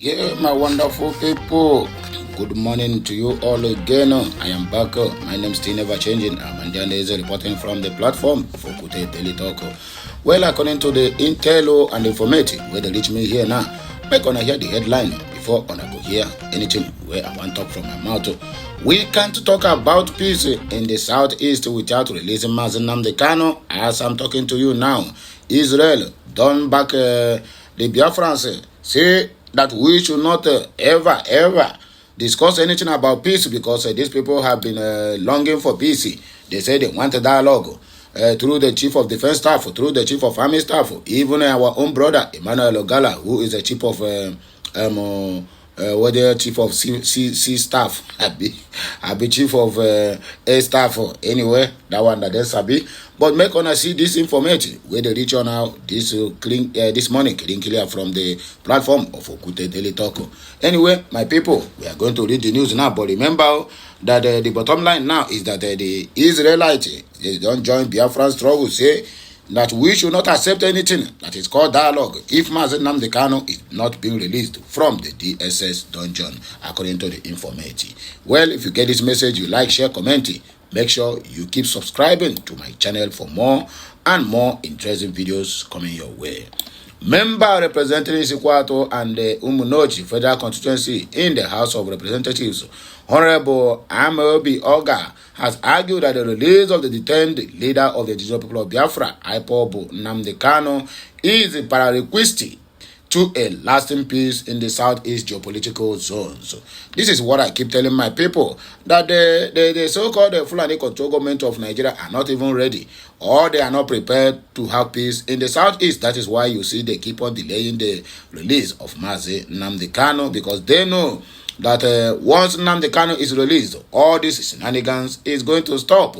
Yeah, my wonderful people. Good morning to you all again. I am back. My name is still never changing. I'm Andiane reporting from the platform for Kute Daily Talk. Well, according to the intel and informative, where they reach me here now, make on hear the headline before on I go hear anything where I want to talk from my mouth. We can't talk about peace in the southeast without releasing Nnamdi Kanu. As I'm talking to you now, Israel done back the Biafrans say that we should not ever discuss anything about peace because these people have been longing for peace. They say they want a dialogue through the chief of defense staff, through the chief of army staff, even our own brother Emmanuel Ogala, who is the chief of chief of C staff, I be chief of A staff anyway. That one that is Sabi. But make on see this information where they reach on now this morning clear from the platform of Okute Daily Talk. Anyway, my people, we are going to read the news now. But remember that the bottom line now is that the Israelites they don't join Biafran struggle. Say that we should not accept anything that is called dialogue if Nnamdi Kanu is not being released from the DSS dungeon, according to the information. Well, if you get this message, you like, share, comment. Make sure you keep subscribing to my channel for more and more interesting videos coming your way. Member representing Isikwato and the Umunochi Federal Constituency in the House of Representatives, Honorable Amobi Oga, has argued that the release of the detained leader of the indigenous people of Biafra, IPOB Nnamdi Kanu, is a prerequisite to a lasting peace in the southeast geopolitical zones. This is what I keep telling my people, that the so-called Fulani control government of Nigeria are not even ready, or they are not prepared to have peace in the southeast. That is why you see they keep on delaying the release of Nnamdi Kanu, because they know that once Nnamdi Kanu is released, all these shenanigans is going to stop.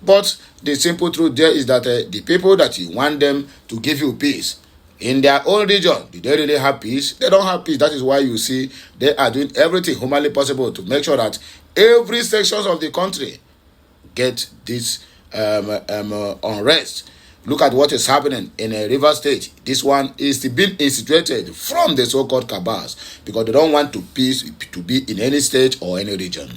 But the simple truth there is that the people that you want them to give you peace, in their own region, do they really have peace? They don't have peace. That is why you see they are doing everything humanly possible to make sure that every section of the country get this unrest. Look at what is happening in a river state. This one is being instituted from the so-called cabals because they don't want peace to be in any state or any region.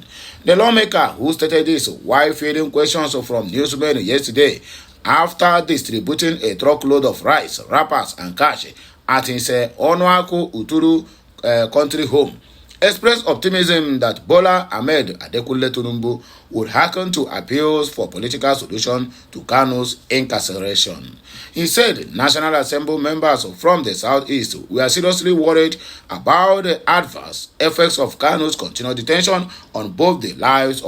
The lawmaker who stated this while fielding questions from newsmen yesterday after distributing a truckload of rice, wrappers, and cash at his Onuaku Uturu country home, expressed optimism that Bola Ahmed Adekunle Tinubu would hearken to appeals for political solution to Kanu's incarceration. He said National Assembly members from the southeast were seriously worried about the adverse effects of Kanu's continued detention on both the lives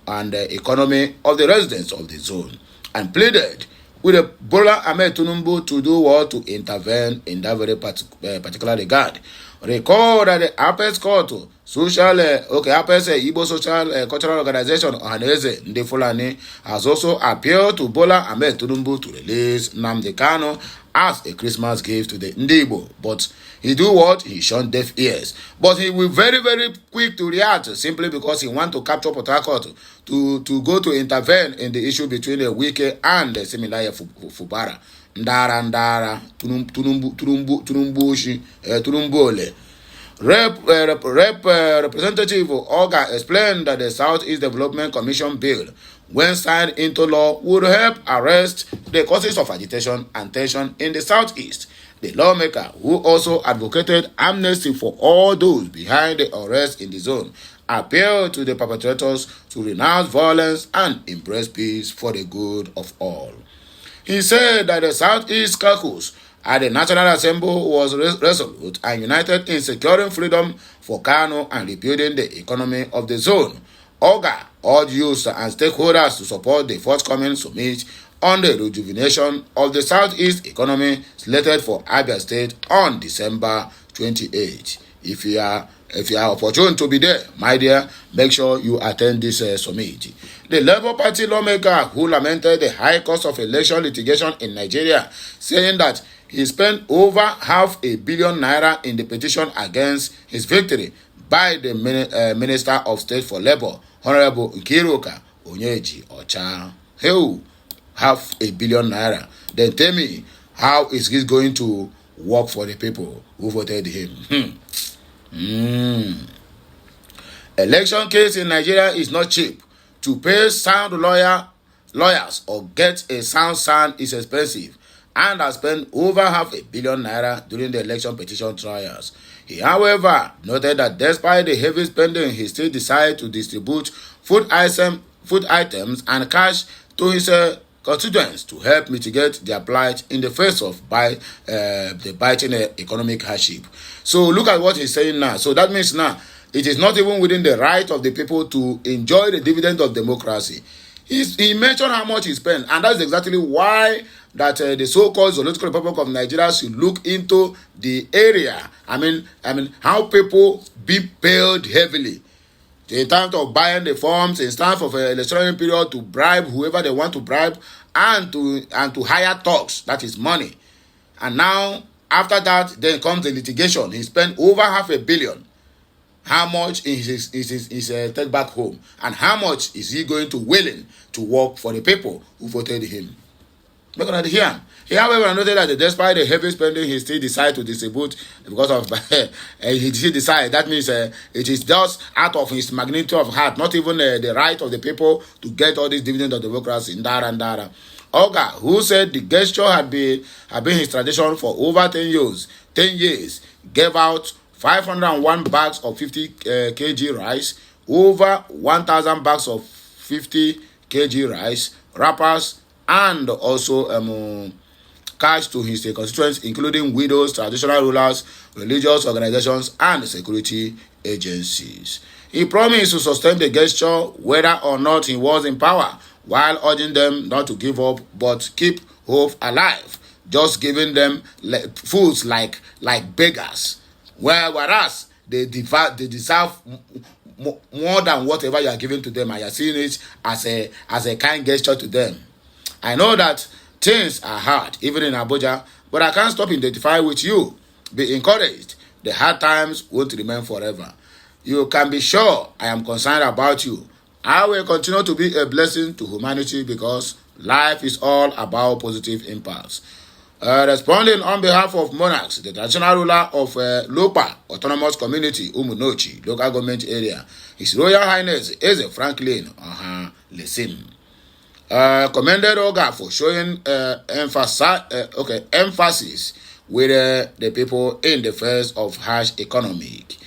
and the economy of the residents of the zone, and pleaded with Bola Ahmed Tinubu to do what to intervene in that very particular regard. Recall that the Apex Court, Apex Igbo Social Cultural Organization, Ohaneze Ndi Fulani, has also appealed to Bola Ahmed Tinubu to release Nnamdi Kanu as a Christmas gift to the Ndibo. But he do what? He shunned deaf ears. But he will very quick to react simply because he want to capture Port Harcourt to go to intervene in the issue between the Wike and the Similaya Fubara. Ndara, Turumbole. Representative Oga explained that the Southeast Development Commission bill, when signed into law, would help arrest the causes of agitation and tension in the Southeast. The lawmaker, who also advocated amnesty for all those behind the arrest in the zone, appealed to the perpetrators to renounce violence and embrace peace for the good of all. He said that the Southeast caucus at the National Assembly was resolute and united in securing freedom for Kanu and rebuilding the economy of the zone. Oga urged youth and stakeholders to support the forthcoming summit on the rejuvenation of the Southeast economy slated for Abia State on December 28. If you are opportune to be there, my dear, make sure you attend this summit. The Labour Party lawmaker who lamented the high cost of election litigation in Nigeria, saying that he spent over $500 million in the petition against his victory by the Minister of State for Labour, Honorable Nkiruka Onyeji Ocha. Hey, $500 million. Then tell me, how is he going to work for the people who voted him? Election case in Nigeria is not cheap. To pay sound lawyers or get a sound is expensive, and has spent over $500 million during the election petition trials. He, however, noted that despite the heavy spending, he still decided to distribute food items and cash to his constituents to help mitigate their plight in the face of the biting economic hardship. So look at what he's saying now. So that means now it is not even within the right of the people to enjoy the dividend of democracy. He mentioned how much he spent, and that's exactly why that the so-called Zoological Republic of Nigeria should look into the area. I mean, how people be paid heavily in terms of buying the forms, in terms of an electoral period to bribe whoever they want to bribe, and to hire thugs, that is money. And now, after that, then comes the litigation. He spent over $500 million. How much is take back home? And how much is he going to willing to work for the people who voted him? Look at him. He, however, noted that despite the heavy spending, he still decided to distribute because of he still decided. That means it is just out of his magnitude of heart, not even the right of the people to get all this dividend of democracy in Dara and Dara. Oga, who said the gesture had been his tradition for over 10 years, gave out 501 bags of 50 kg rice, over 1,000 bags of 50 kg rice, wrappers, and also cash to his constituents, including widows, traditional rulers, religious organizations, and security agencies. He promised to sustain the gesture whether or not he was in power, while urging them not to give up but keep hope alive, just giving them foods like beggars. Whereas they deserve more than whatever you are giving to them, and you are seeing it as a kind gesture to them. I know that things are hard, even in Abuja, but I can't stop identifying with you. Be encouraged. The hard times won't remain forever. You can be sure I am concerned about you. I will continue to be a blessing to humanity because life is all about positive impulse. Responding on behalf of monarchs, the traditional ruler of Lopa Autonomous Community, Umunochi, local government area, His Royal Highness Eze Franklin Lesim, commended Oga for showing emphasis with the people in the face of harsh economic.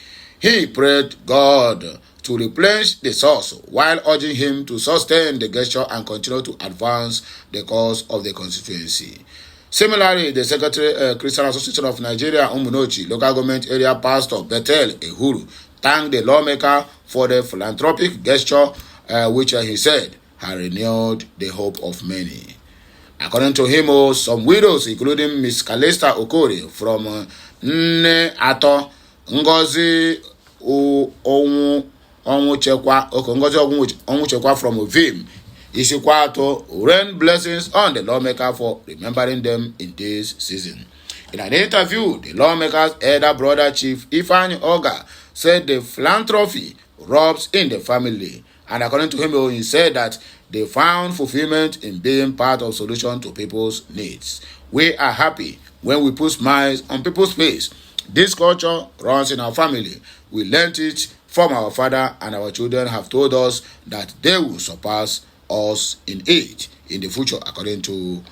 He prayed God to replenish the source while urging him to sustain the gesture and continue to advance the cause of the constituency. Similarly, the Secretary Christian Association of Nigeria, Umunochi, local government area pastor Bethel Ehuru, thanked the lawmaker for the philanthropic gesture, which he said had renewed the hope of many. According to him, some widows, including Miss Calista Okori from Nne Ato, Ngozi Onwuchekwa from Ovim, Ishikwato, rain blessings on the lawmaker for remembering them in this season. In an interview, the lawmaker's elder brother Chief Ifeanyi Oga said the philanthropy rubs in the family, and according to him, he said that they found fulfillment in being part of solution to people's needs. We are happy when we put smiles on people's face. This culture runs in our family. We learned it from our father, and our children have told us that they will surpass us in age in the future, according to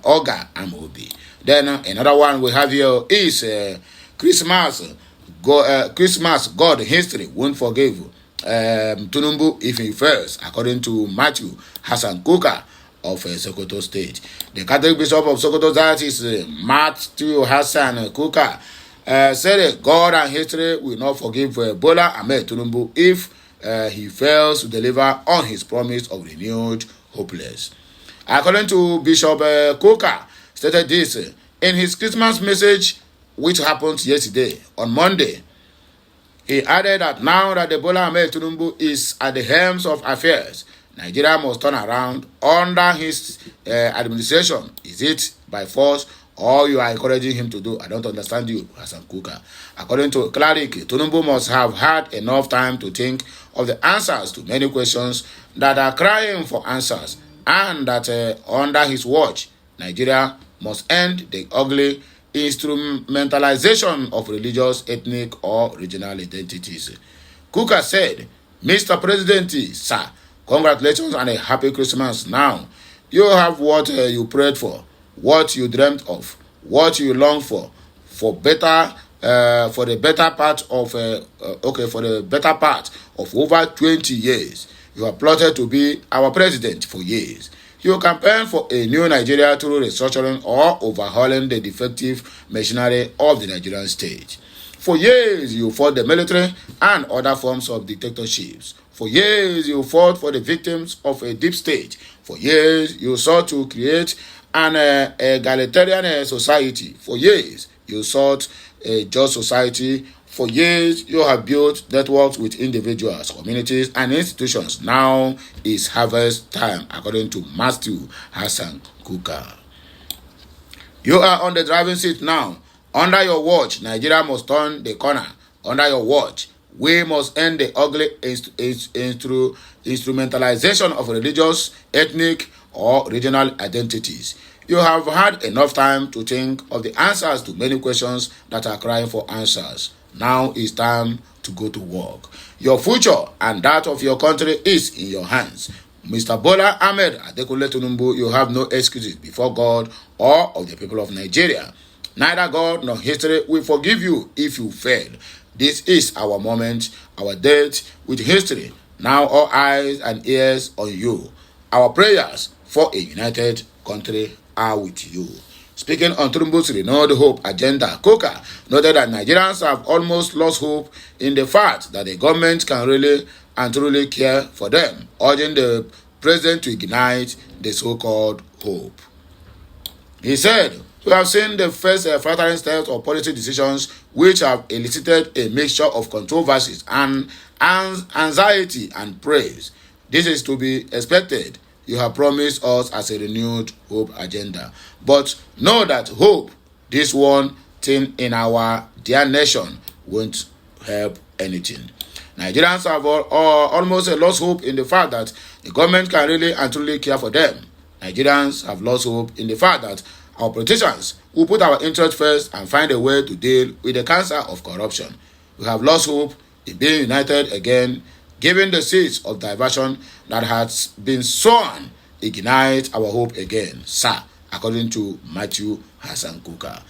Oga Amobi. Then another one we have here is Christmas. God history won't forgive Tinubu if he fails, according to Matthew Hassan Kuka of Sokoto State. The Catholic Bishop of Sokoto, that is Matthew Hassan Kuka, said God and history will not forgive Bola Ahmed Tinubu if he fails to deliver on his promise of renewed hopeless. According to Bishop Kuka, stated this in his Christmas message, which happened yesterday on Monday. He added that now that the Bola Ahmed Tinubu is at the helm of affairs, Nigeria must turn around under his administration. Is it by force or you are encouraging him to do? I don't understand you, Hassan Kuka. According to Cleric, Tinubu must have had enough time to think of the answers to many questions that are crying for answers, and that under his watch, Nigeria must end the ugly instrumentalization of religious, ethnic, or regional identities. Kuka said, Mr. President, sir, congratulations and a happy Christmas now. You have what you prayed for, what you dreamt of, what you longed for better, for the better part of over 20 years. You have plotted to be our president for years. You campaign for a new Nigeria through restructuring or overhauling the defective machinery of the Nigerian state. For years, you fought the military and other forms of dictatorships. For years, you fought for the victims of a deep state. For years, you sought to create an egalitarian society. For years, you sought a just society. For years, you have built networks with individuals, communities, and institutions. Now is harvest time, according to Matthew Hassan Kuka. You are on the driving seat now. Under your watch, Nigeria must turn the corner. Under your watch, we must end the ugly instrumentalization of religious, ethnic, or regional identities. You have had enough time to think of the answers to many questions that are crying for answers. Now is time to go to work. Your future and that of your country is in your hands. Mr. Bola Ahmed Adekunle Tinubu, you have no excuses before God or of the people of Nigeria. Neither God nor history will forgive you if you fail. This is our moment, our date with history. Now all eyes and ears on you. Our prayers for a united country are with you. Speaking on Tinubu's renewed hope agenda, Kuka noted that Nigerians have almost lost hope in the fact that the government can really and truly care for them, urging the president to ignite the so-called hope. He said, we have seen the first flattering steps of policy decisions which have elicited a mixture of controversies and anxiety and praise. This is to be expected. You have promised us as a renewed hope agenda. But know that hope, this one thing in our dear nation, won't help anything. Nigerians have almost lost hope in the fact that the government can really and truly care for them. Nigerians have lost hope in the fact that our politicians will put our interest first and find a way to deal with the cancer of corruption. We have lost hope in being united again, given the seeds of diversion that has been sown. Ignite our hope again, sir, according to Matthew Hassan Kuka.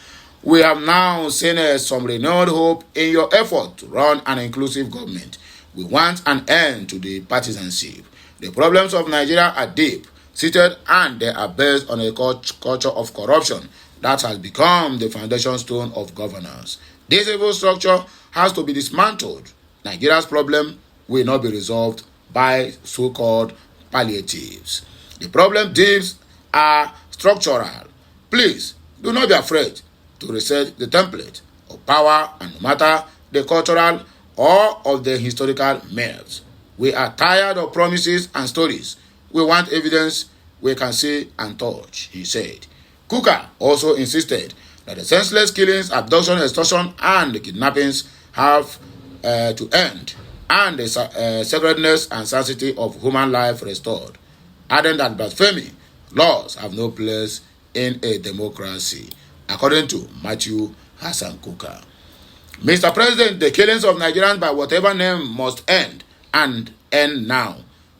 We have now seen some renewed hope in your effort to run an inclusive government. We want an end to the partisanship. The problems of Nigeria are deep seated and they are based on a culture of corruption that has become the foundation stone of governance. This evil structure has to be dismantled. Nigeria's problem will not be resolved by so-called palliatives. The problem deeps are structural. Please do not be afraid to reset the template of power, and no matter the cultural or of the historical merits. We are tired of promises and stories. We want evidence we can see and touch, he said. Kuka also insisted that the senseless killings, abduction, extortion, and kidnappings have to end, and the sacredness and sanctity of human life restored, adding that blasphemy laws have no place in a democracy, according to Matthew Hassan Kuka. Mr. President, the killings of Nigerians by whatever name must end, and end now.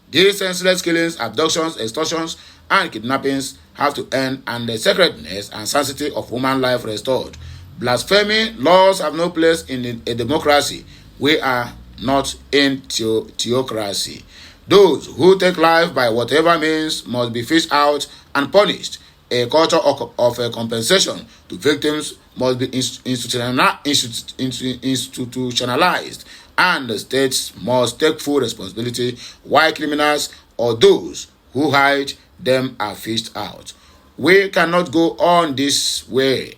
These senseless killings, abductions, extortions, and kidnappings have to end, and the sacredness and sanctity of human life restored. Blasphemy laws have no place in a democracy. We are not in theocracy. Those who take life by whatever means must be fished out and punished. A culture of compensation to victims must be institutionalized, and the states must take full responsibility while criminals or those who hide them are fished out. We cannot go on this way.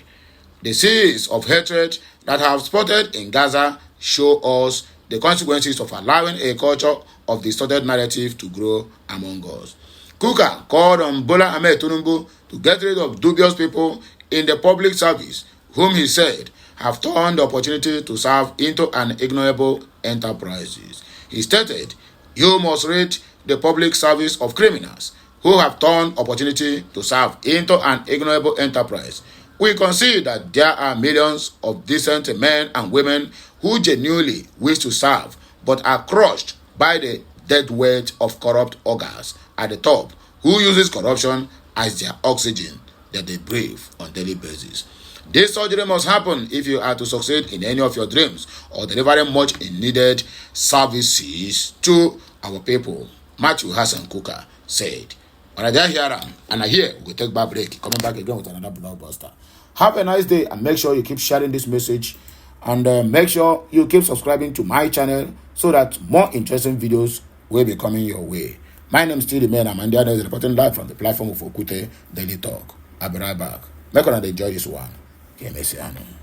The seeds of hatred that have spotted in Gaza show us the consequences of allowing a culture of distorted narrative to grow among us. Kuka called on Bola Ahmed Tinubu to get rid of dubious people in the public service, whom he said have turned the opportunity to serve into an ignoble enterprises. He stated, "You must rid the public service of criminals who have turned opportunity to serve into an ignoble enterprise. We concede that there are millions of decent men and women who genuinely wish to serve but are crushed by the dead weight of corrupt ogres at the top who uses corruption as their oxygen that they breathe on a daily basis. This surgery must happen if you are to succeed in any of your dreams or delivering much needed services to our people, Matthew Hassan Kuka said. When I hear him, and I hear we'll take back break, coming back again with another blockbuster. Have a nice day and make sure you keep sharing this message and make sure you keep subscribing to my channel so that more interesting videos will be coming your way. My name is still the man. I'm Nnamdi reporting live from the platform of Okute Daily Talk. I'll be right back. Make sure you enjoy this one. Okay, Messiano.